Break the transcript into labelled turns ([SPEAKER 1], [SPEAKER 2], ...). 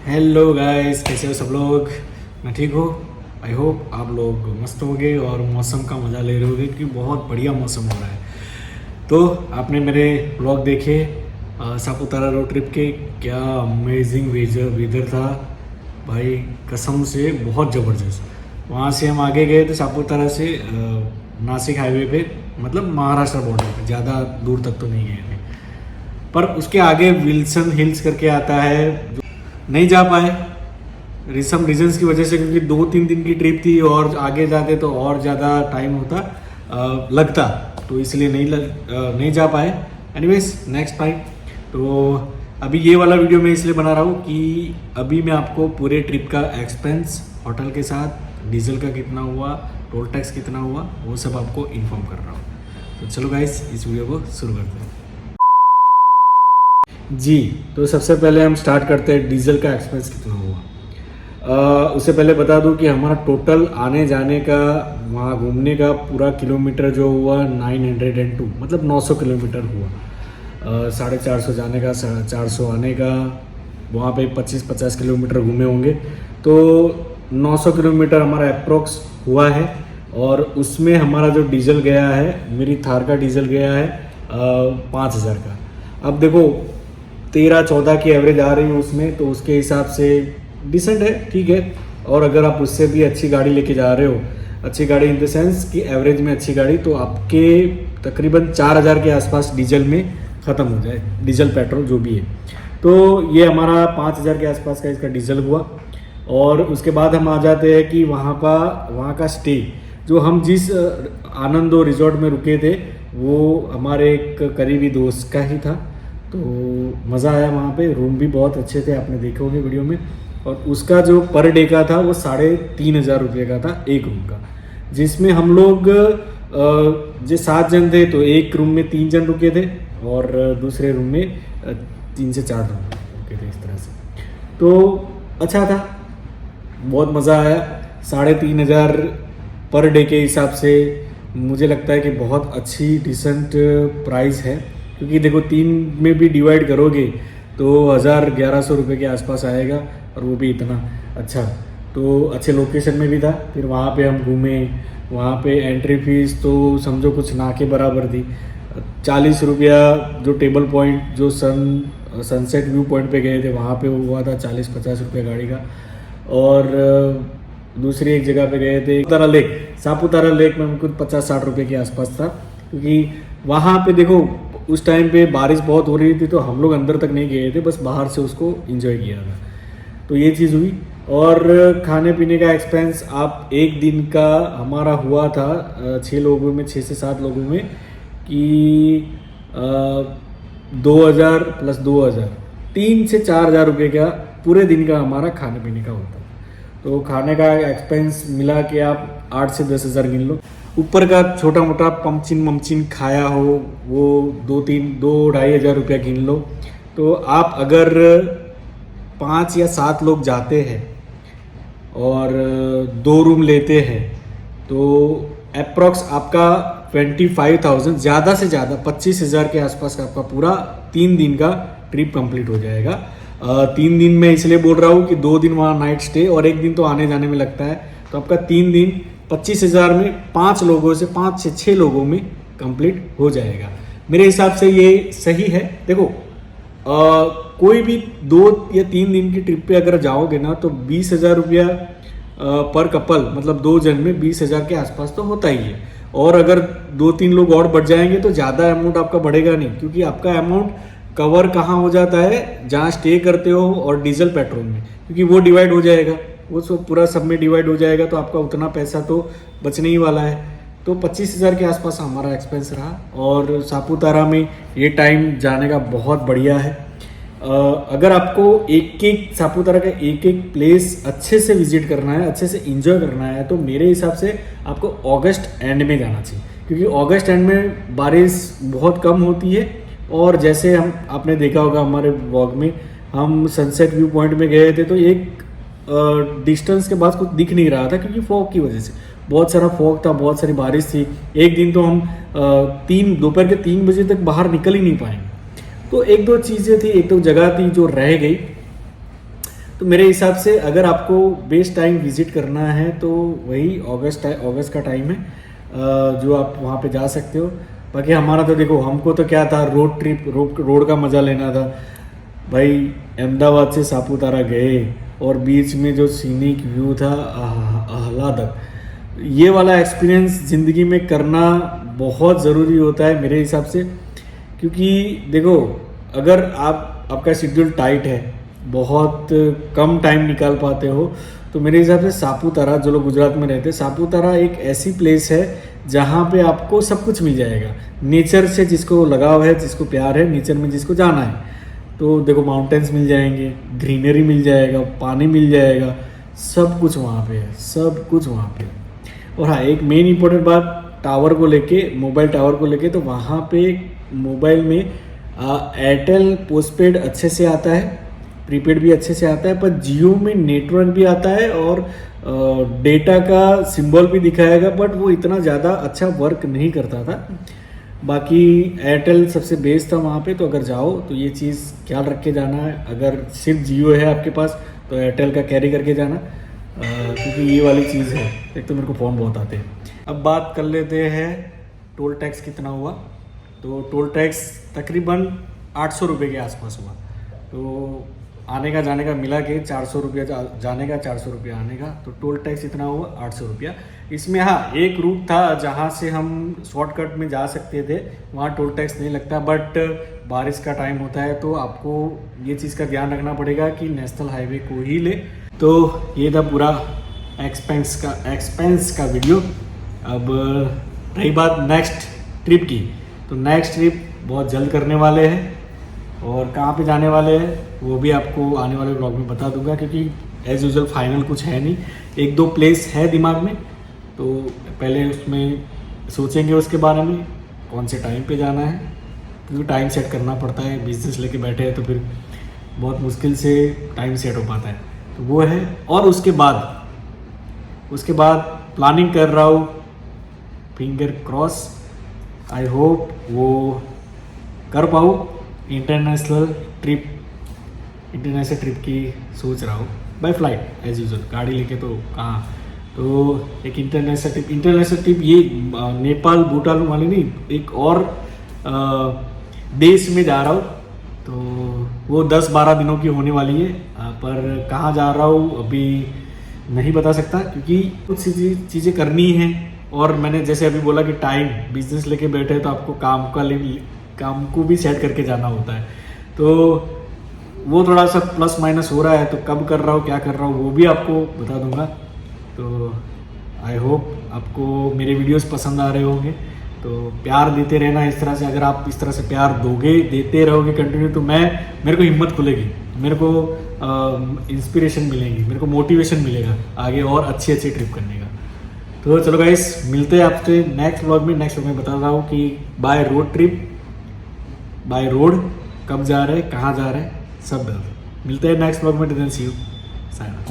[SPEAKER 1] Hello guys, कैसे हो सब लोग। मैं ठीक हूँ। आई होप आप लोग मस्त होंगे और मौसम का मज़ा ले रहे होंगे क्योंकि बहुत बढ़िया मौसम हो रहा है। तो आपने मेरे ब्लॉग देखे सापुतारा रोड ट्रिप के, क्या अमेजिंग वेदर था भाई, कसम से बहुत ज़बरदस्त। वहाँ से हम आगे गए थे सापुतारा से नासिक हाईवे पे, मतलब महाराष्ट्र बॉर्डर पे, ज़्यादा दूर तक तो नहीं गए थे। पर उसके आगे विल्सन हिल्स करके आता है, जो नहीं जा पाए सम रीजंस की वजह से, क्योंकि 2-3 दिन की ट्रिप थी और आगे जाते तो और ज़्यादा टाइम होता लगता, तो इसलिए नहीं जा पाए। Anyways next time. तो अभी ये वाला वीडियो मैं इसलिए बना रहा हूँ कि अभी मैं आपको पूरे ट्रिप का एक्सपेंस, होटल के साथ डीजल का कितना हुआ, टोल टैक्स कितना हुआ, वो सब आपको इन्फॉर्म कर रहा हूँ। तो चलो गाइस, इस वीडियो को शुरू करते हैं। जी, तो सबसे पहले हम स्टार्ट करते हैं डीजल का एक्सपेंस कितना हुआ। उससे पहले बता दूं कि हमारा टोटल आने जाने का, वहाँ घूमने का पूरा किलोमीटर जो हुआ 902, मतलब 900 किलोमीटर हुआ। 450 जाने का, 450 आने का, वहाँ पे 25-50 किलोमीटर घूमे होंगे, तो 900 किलोमीटर हमारा अप्रोक्स हुआ है। और उसमें हमारा जो डीजल गया है, मेरी थार का डीजल गया है 5000 का। अब देखो 13-14 की एवरेज आ रही है उसमें, तो उसके हिसाब से डिसेंट है, ठीक है। और अगर आप उससे भी अच्छी गाड़ी लेके जा रहे हो, अच्छी गाड़ी इन द सेंस कि एवरेज में अच्छी गाड़ी, तो आपके तकरीबन 4000 के आसपास डीजल में ख़त्म हो जाए, डीजल पेट्रोल जो भी है। तो ये हमारा 5000 के आसपास का इसका डीजल हुआ। और उसके बाद हम आ जाते हैं कि वहाँ का स्टे, जो हम जिस आनंदो रिजॉर्ट में रुके थे, वो हमारे एक करीबी दोस्त का ही था, तो मज़ा आया वहाँ पे। रूम भी बहुत अच्छे थे, आपने देखे होंगे वीडियो में। और उसका जो पर डे का था वो 3500 रुपये का था एक रूम का, जिसमें हम लोग जो 7 जन थे, तो एक रूम में 3 जन रुके थे और दूसरे रूम में 3 से 4 जन रुके थे, इस तरह से। तो अच्छा था, बहुत मज़ा आया। 3500 पर डे के हिसाब से मुझे लगता है कि बहुत अच्छी डिसेंट प्राइस है, क्योंकि देखो 3 में भी डिवाइड करोगे तो 1000-1100 रुपये के आसपास आएगा, और वो भी इतना अच्छा। तो अच्छे लोकेशन में भी था। फिर वहाँ पे हम घूमे, वहाँ पे एंट्री फीस तो समझो कुछ ना के बराबर थी। 40 रुपया जो टेबल पॉइंट, जो सनसेट व्यू पॉइंट पे गए थे, वहाँ पे हुआ था 40-50 रुपये गाड़ी का। और दूसरी एक जगह पे गए थे सापुतारा लेक में कुछ 50-60 रुपये के आसपास था, क्योंकि वहाँ पे देखो उस टाइम पे बारिश बहुत हो रही थी, तो हम लोग अंदर तक नहीं गए थे, बस बाहर से उसको एंजॉय किया था। तो ये चीज़ हुई। और खाने पीने का एक्सपेंस आप एक दिन का हमारा हुआ था 6 लोगों में, 6 से 7 लोगों में, कि 2000 + 2000, 3 से 4000 रुपये का पूरे दिन का हमारा खाने पीने का होता। तो खाने का एक्सपेंस मिला के आप 8 से 10 हज़ार गिन लो। ऊपर का छोटा मोटा पमचिन खाया हो, वो 2-2-2-2.5 हज़ार रुपया गिन लो। तो आप अगर 5 या 7 लोग जाते हैं और 2 रूम लेते हैं, तो अप्रॉक्स आपका 25,000, ज़्यादा से ज़्यादा 25,000 के आसपास का आपका पूरा 3 दिन का ट्रिप कंप्लीट हो जाएगा। 3 दिन में इसलिए बोल रहा हूँ कि 2 दिन वहाँ नाइट स्टे और 1 दिन तो आने जाने में लगता है, तो आपका 3 दिन 25,000 में 5 लोगों से 5 से 6 लोगों में कंप्लीट हो जाएगा। मेरे हिसाब से ये सही है। देखो कोई भी 2 या 3 दिन की ट्रिप पे अगर जाओगे ना, तो 20,000 रुपया पर कपल, मतलब 2 जन में 20,000 के आसपास तो होता ही है। और अगर 2-3 लोग और बढ़ जाएंगे तो ज़्यादा अमाउंट आपका बढ़ेगा नहीं, क्योंकि आपका अमाउंट कवर कहाँ हो जाता है, जहाँ स्टे करते हो और डीजल पेट्रोल में, क्योंकि वो डिवाइड हो जाएगा, वो सब पूरा सब में डिवाइड हो जाएगा, तो आपका उतना पैसा तो बचने ही वाला है। तो 25,000 के आसपास हमारा एक्सपेंस रहा। और सापुतारा में ये टाइम जाने का बहुत बढ़िया है। अगर आपको एक सापुतारा का एक प्लेस अच्छे से विजिट करना है, अच्छे से इंजॉय करना है, तो मेरे हिसाब से आपको अगस्त एंड में जाना चाहिए, क्योंकि अगस्त एंड में बारिश बहुत कम होती है। और जैसे आपने देखा होगा हमारे व्लॉग में, हम सनसेट व्यू पॉइंट में गए थे, तो एक डिस्टेंस के बाद कुछ दिख नहीं रहा था, क्योंकि फॉग की वजह से बहुत सारा फॉग था, बहुत सारी बारिश थी। एक दिन तो हम दोपहर के 3 बजे तक बाहर निकल ही नहीं पाएंगे। तो 1-2 चीज़ें थी, एक तो जगह थी जो रह गई। तो मेरे हिसाब से अगर आपको बेस्ट टाइम विजिट करना है तो वही अगस्त का टाइम है, जो आप वहाँ पे जा सकते हो। बाकी हमारा तो देखो, हमको तो क्या था, रोड ट्रिप, रोड का मज़ा लेना था भाई। अहमदाबाद से सापुतारा गए और बीच में जो सीनिक व्यू था, आह्लादक, ये वाला एक्सपीरियंस ज़िंदगी में करना बहुत ज़रूरी होता है मेरे हिसाब से। क्योंकि देखो, अगर आपका शेड्यूल टाइट है, बहुत कम टाइम निकाल पाते हो, तो मेरे हिसाब से सापुतारा, जो लोग गुजरात में रहते हैं, सापुतारा एक ऐसी प्लेस है जहाँ पे आपको सब कुछ मिल जाएगा। नेचर से जिसको लगाव है, जिसको प्यार है, नेचर में जिसको जाना है, तो देखो माउंटेन्स मिल जाएंगे, ग्रीनरी मिल जाएगा, पानी मिल जाएगा, सब कुछ वहाँ पे है, सब कुछ वहाँ पे है। और हाँ, एक मेन इंपॉर्टेंट बात टावर को लेके, मोबाइल टावर को लेके, तो वहाँ पे मोबाइल में एयरटेल पोस्टपेड अच्छे से आता है, प्रीपेड भी अच्छे से आता है, पर जियो में नेटवर्क भी आता है और डेटा का सिंबल भी दिखाएगा, बट वो इतना ज़्यादा अच्छा वर्क नहीं करता था। बाकी एयरटेल सबसे बेस्ट था वहाँ पे। तो अगर जाओ तो ये चीज़ ख्याल रख के जाना है। अगर सिर्फ जियो है आपके पास तो एयरटेल का कैरी करके जाना, क्योंकि ये वाली चीज़ है। एक तो मेरे को फ़ोन बहुत आते हैं। अब बात कर लेते हैं टोल टैक्स कितना हुआ। तो टोल टैक्स तकरीबन 800 रुपये के आसपास हुआ। तो आने का जाने का मिला के 400 रुपया जाने का, 400 रुपया आने का, तो टोल टैक्स इतना हुआ 800 रुपया। इसमें हाँ, एक रूट था जहाँ से हम शॉर्टकट में जा सकते थे, वहाँ टोल टैक्स नहीं लगता, बट बारिश का टाइम होता है तो आपको ये चीज़ का ध्यान रखना पड़ेगा कि नेशनल हाईवे को ही ले। तो ये था पूरा एक्सपेंस का वीडियो। अब रही बात नेक्स्ट ट्रिप की, तो नेक्स्ट ट्रिप बहुत जल्द करने वाले हैं, और कहाँ पे जाने वाले हैं वो भी आपको आने वाले ब्लॉग में बता दूंगा, क्योंकि एज यूजुअल फाइनल कुछ है नहीं। एक दो प्लेस है दिमाग में, तो पहले उसमें सोचेंगे उसके बारे में, कौन से टाइम पे जाना है, क्योंकि टाइम सेट करना पड़ता है। बिजनेस लेके बैठे हैं तो फिर बहुत मुश्किल से टाइम सेट हो पाता है, तो वो है। और उसके बाद प्लानिंग कर रहा हूँ, फिंगर क्रॉस, आई होप वो कर पाऊँ। इंटरनेशनल ट्रिप की सोच रहा हूँ बाय फ्लाइट एज यूजुअल, गाड़ी लेके तो कहाँ। तो एक इंटरनेशनल ट्रिप ये नेपाल भूटान वाली नहीं, एक और देश में जा रहा हूँ। तो वो 10-12 दिनों की होने वाली है, पर कहाँ जा रहा हूँ अभी नहीं बता सकता, क्योंकि कुछ चीज़ें करनी है। और मैंने जैसे अभी बोला कि टाइम, बिजनेस लेके बैठे तो आपको काम को भी सेट करके जाना होता है। तो वो थोड़ा सा प्लस माइनस हो रहा है, तो कब कर रहा हूँ, क्या कर रहा हूँ, वो भी आपको बता दूंगा। तो आई होप आपको मेरे वीडियोस पसंद आ रहे होंगे। तो प्यार देते रहना इस तरह से। अगर आप इस तरह से प्यार देते रहोगे कंटिन्यू, तो मेरे को हिम्मत खुलेगी, मेरे को इंस्पिरेशन मिलेगी, मेरे को मोटिवेशन मिलेगा आगे और अच्छी ट्रिप करने का। तो चलो गाइस, मिलते हैं आपसे नेक्स्ट व्लॉग में बता रहा हूँ कि बाय रोड कब जा रहे हैं, कहाँ जा रहे हैं, सब मिलते हैं नेक्स्ट व्लॉग में। सी यू, साइना।